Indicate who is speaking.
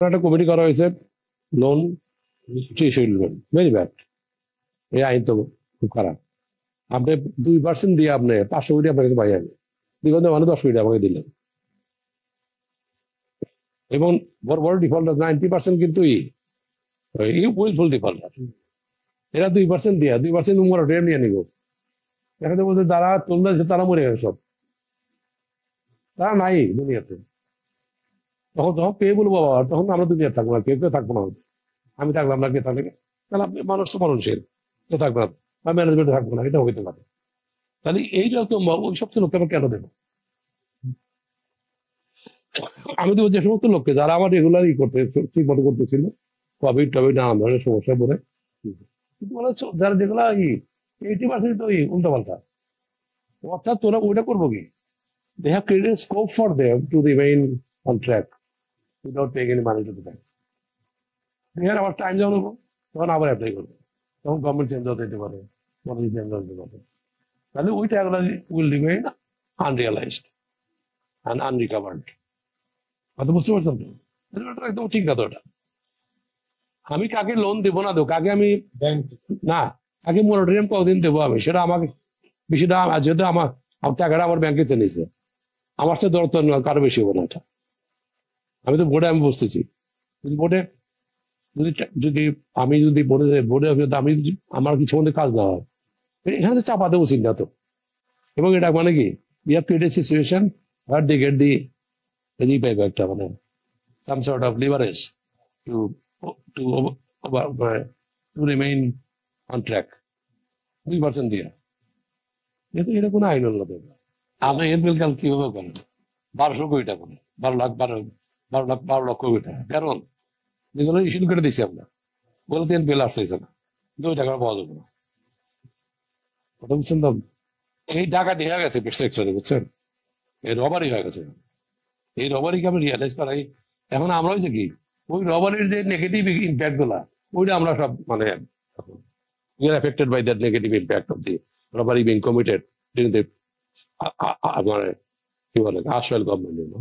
Speaker 1: একটা কমিটি করা হয়েছে লোন ভেরি ব্যাড। এই আইন তো খুব খারাপ। আপনি 2% দিয়ে আপনি 500 কোটি আপনার কাছে পাই আমি দিগন্ত মানে 10 কোটি আমাকে দিলেন, এবং বড় বড় ডিফল্টার 90% কিন্তু উইলফুল ডিফল্টার। এরা 2% দিয়ে 2% মোরাটোরিয়াম নিয়ে নিব। এখানে বলতে যারা তোমরা তারা মরে গেছে সব, তারা নাই দুনিয়াতে। তখন যখন পেয়ে বলবো বাবা তখন আমরা দুনিয়া থাকবো না, কেউ কেউ থাকবো না। আমি থাকলাম না, কে থাকলে তাহলে আপনি মানুষ তো মানুষের কেউ থাকবে না, বা ম্যানেজমেন্টে থাকবো না, এটা হইতে পারে। তাহলে এইটা তো ওই সমস্ত লোককে আমরা কেন দেবো? আমি তো যে সমস্ত লোককে যারা আমার রেগুলার করতে ঠিক মতো করতেছিল, কোভিড টভিড নানান ধরনের সমস্যা পড়ে, কিন্তু যারা যেগুলা 80% তো উল্টা পাল্টা, অর্থাৎ তোরা ওইটা করবো কি? They have created a scope for them to remain on track without paying any money to the bank. এখানে আবার টাইম যখন হবো তখন আবার অ্যাপ্লাই করবো, তখন গভর্নমেন্ট চেঞ্জ হতে পারে, পলিসি চেঞ্জ হতে পারে। তাহলে ওই টাকাগুলো উইল রিমেইন আনরিয়ালাইজড অ্যান্ড আনরিকভার্ড। কথা বুঝতে পারছেন তো? একদম ঠিক না তো এটা। আমি কাকে লোন দেবো না দেবো, কাকে আমি না কাকে মোরাটোরিয়াম কতদিন দেবো আমি, সেটা আমাকে বেশিটা যেহেতু আমার টাকাটা আমার ব্যাংকে চেনেছে, আমার সাথে দরকার নয় কারো বেশি হবে না এটা। আমি তো বোর্ডে আমি বুঝতেছি, বোর্ডে যদি যদি আমি যদি বোর্ডে আমি যদি আমার কিছু মধ্যে কাজ না হয়, এখানে তো চাপা দেবো চিন্তা তো। এবং এটা মানে কি we have created a situation where they get the repay একটা মানে some sort of leverage to to to remain on track 2% দিয়ে। এটা কোনো আইন হল না। আপনি এনপিএল কাল কিভাবে করেন? 1200 কোটি টাকা, 12 লক্ষ কোটি টাকা, কারণ যেগুলো ইস্যু করে দিচ্ছি আমরা বলে তো এনপিএল আসতেছে না, 2 টাকা পাওয়া যাবে না। কথা বুঝছেন তো? এই টাকা দেখা গেছে সেক্টরে, বুঝছেন? এই রবারি হয়ে গেছে। এই রবারিকে আমি রিয়ালাইজ করাই এখন আমরা হয়েছে কি ওই রবারির যে নেগেটিভ ইম্প্যাক্ট গুলা ওইটা আমরা সব মানে we are affected by that negative impact of the robbery being committed during the কি বলে আশওয়েল গভর্নমেন্ট,